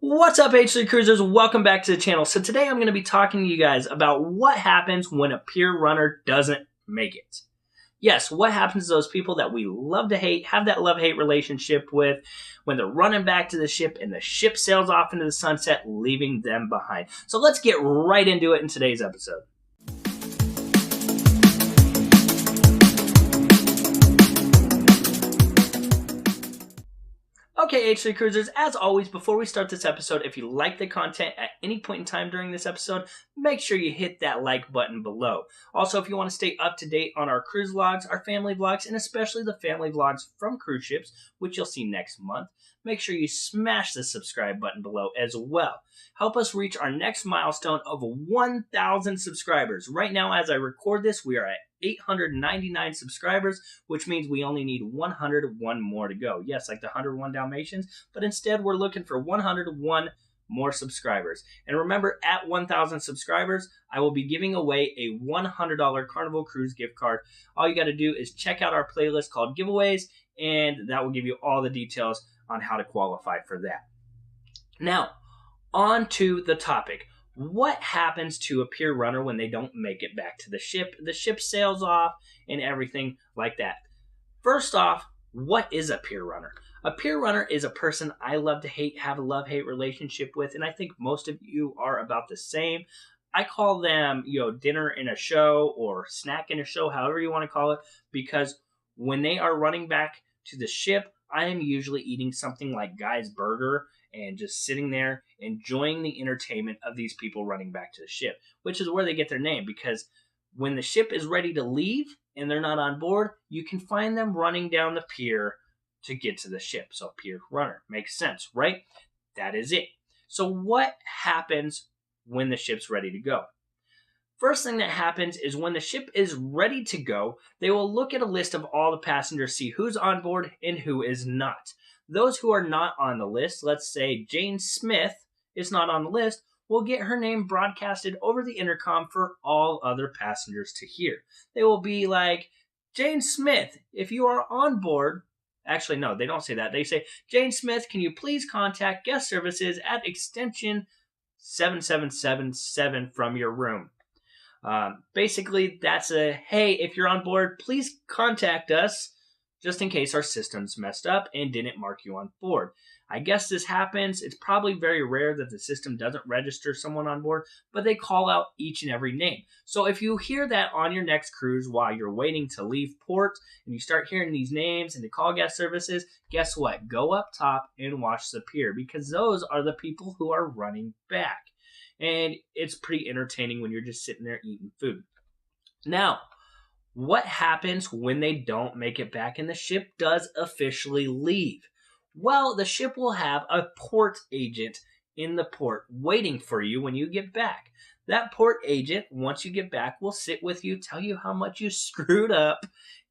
What's up, H3 Cruisers? Welcome back to the channel. So today I'm going to be talking to you guys about what happens when a pier runner doesn't make it. Yes, what happens to those people that we love to hate, have that love-hate relationship with, when they're running back to the ship and the ship sails off into the sunset, leaving them behind. So let's get right into it in today's episode. Okay, H3 Cruisers, as always, before we start this episode, if you like the content at any point in time during this episode, make sure you hit that like button below. Also, if you want to stay up to date on our cruise vlogs, our family vlogs, and especially the family vlogs from cruise ships, which you'll see next month, make sure you smash the subscribe button below as well. Help us reach our next milestone of 1,000 subscribers. Right now, as I record this, we are at 899 subscribers, which means we only need 101 more to go. Yes, like the 101 Dalmatians, but instead we're looking for 101 more subscribers. And remember, at 1,000 subscribers, I will be giving away a $100 Carnival Cruise gift card. All you got to do is check out our playlist called Giveaways, and that will give you all the details on how to qualify for that. Now, on to the topic. What happens to a pier runner when they don't make it back to the ship? The ship sails off and everything like that. First off, what is a pier runner? A pier runner is a person I love to hate, have a love-hate relationship with, and I think most of you are about the same. I call them, dinner in a show or snack in a show, however you want to call it, because when they are running back to the ship, I am usually eating something like Guy's Burger and just sitting there enjoying the entertainment of these people running back to the ship, which is where they get their name, because when the ship is ready to leave and they're not on board, you can find them running down the pier to get to the ship. So pier runner makes sense, right? That is it. So what happens when the ship's ready to go? First thing that happens is when the ship is ready to go, they will look at a list of all the passengers, see who's on board and who is not. Those who are not on the list, let's say Jane Smith is not on the list, will get her name broadcasted over the intercom for all other passengers to hear. They will be like, Jane Smith, if you are on board, actually no, they don't say that. They say, Jane Smith, can you please contact guest services at extension 7777 from your room. Basically, that's a, hey, if you're on board, please contact us just in case our system's messed up and didn't mark you on board. I guess this happens. It's probably very rare that the system doesn't register someone on board, but they call out each and every name. So if you hear that on your next cruise while you're waiting to leave port and you start hearing these names and to call guest services, guess what? Go up top and watch the pier, because those are the people who are running back. And it's pretty entertaining when you're just sitting there eating food. Now, what happens when they don't make it back and the ship does officially leave? Well, the ship will have a port agent in the port waiting for you when you get back. That port agent, once you get back, will sit with you, tell you how much you screwed up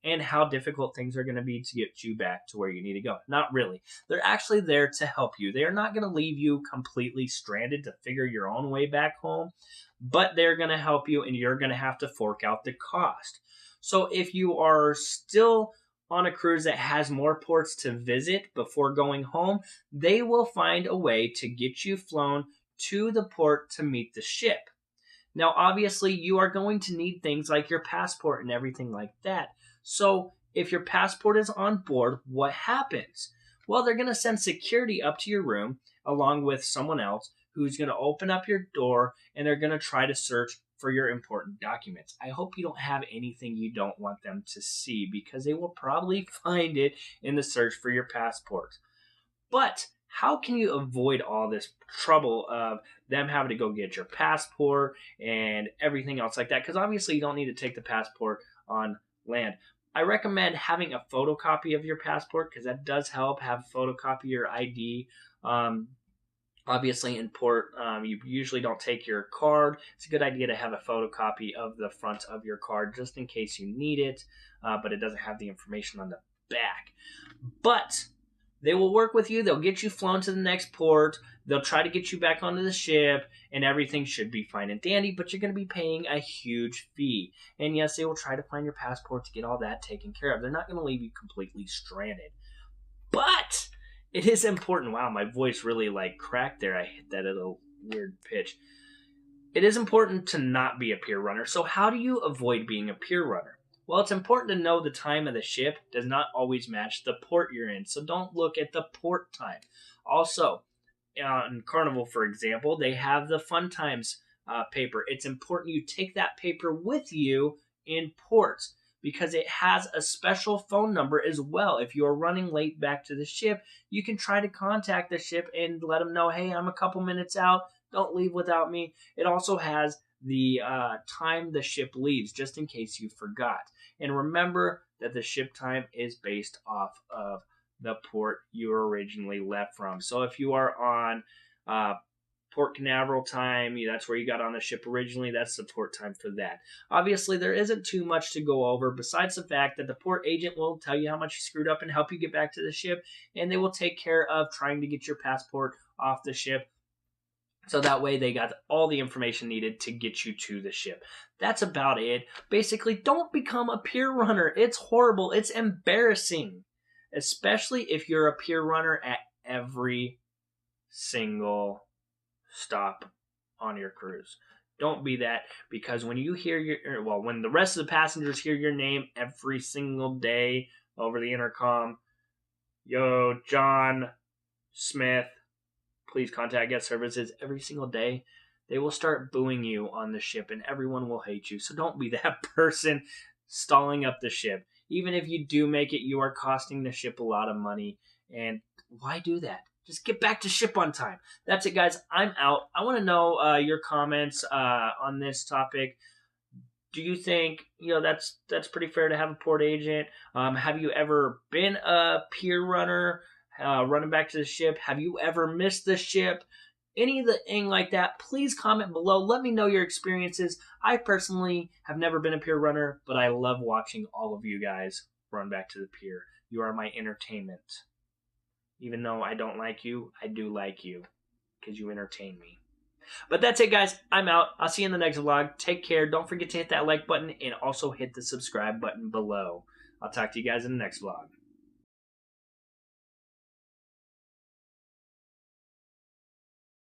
and how difficult things are going to be to get you back to where you need to go. Not really. They're actually there to help you. They are not going to leave you completely stranded to figure your own way back home, but they're going to help you and you're going to have to fork out the cost. So if you are still on a cruise that has more ports to visit before going home, they will find a way to get you flown to the port to meet the ship. Now, obviously, you are going to need things like your passport and everything like that. So if your passport is on board, what happens? Well, they're going to send security up to your room along with someone else who's going to open up your door, and they're going to try to search for your important documents. I hope you don't have anything you don't want them to see, because they will probably find it in the search for your passport. But how can you avoid all this trouble of them having to go get your passport and everything else like that? Because obviously you don't need to take the passport on land. I recommend having a photocopy of your passport, because that does help. Have a photocopy of your ID. Obviously in port, you usually don't take your card. It's a good idea to have a photocopy of the front of your card just in case you need it, but it doesn't have the information on the back. But they will work with you. They'll get you flown to the next port. They'll try to get you back onto the ship, and everything should be fine and dandy, but you're going to be paying a huge fee. And yes, they will try to find your passport to get all that taken care of. They're not going to leave you completely stranded. But It is important. Wow, my voice really like cracked there. I hit that at a weird pitch. It is important to not be a pier runner. So how do you avoid being a pier runner? Well, it's important to know the time of the ship does not always match the port you're in. So don't look at the port time. Also, on Carnival, for example, they have the fun times paper. It's important you take that paper with you in ports because it has a special phone number as well. If you're running late back to the ship, you can try to contact the ship and let them know, hey, I'm a couple minutes out. Don't leave without me. It also has the time the ship leaves, just in case you forgot. And remember that the ship time is based off of the port you originally left from. So if you are on Port Canaveral time, that's where you got on the ship originally, that's the port time for that. Obviously, there isn't too much to go over besides the fact that the port agent will tell you how much you screwed up and help you get back to the ship, and they will take care of trying to get your passport off the ship. So that way they got all the information needed to get you to the ship. That's about it. Basically, don't become a pier runner. It's horrible. It's embarrassing. Especially if you're a pier runner at every single stop on your cruise. Don't be that, because when you hear when the rest of the passengers hear your name every single day over the intercom, yo, John Smith, please contact guest services every single day, they will start booing you on the ship and everyone will hate you. So don't be that person stalling up the ship. Even if you do make it, you are costing the ship a lot of money. And why do that? Just get back to ship on time. That's it, guys. I'm out. I want to know your comments on this topic. Do you think that's pretty fair to have a port agent? Have you ever been a pier runner running back to the ship? Have you ever missed the ship? Anything like that, please comment below. Let me know your experiences. I personally have never been a pier runner, but I love watching all of you guys run back to the pier. You are my entertainment. Even though I don't like you, I do like you because you entertain me. But that's it, guys. I'm out. I'll see you in the next vlog. Take care. Don't forget to hit that like button and also hit the subscribe button below. I'll talk to you guys in the next vlog.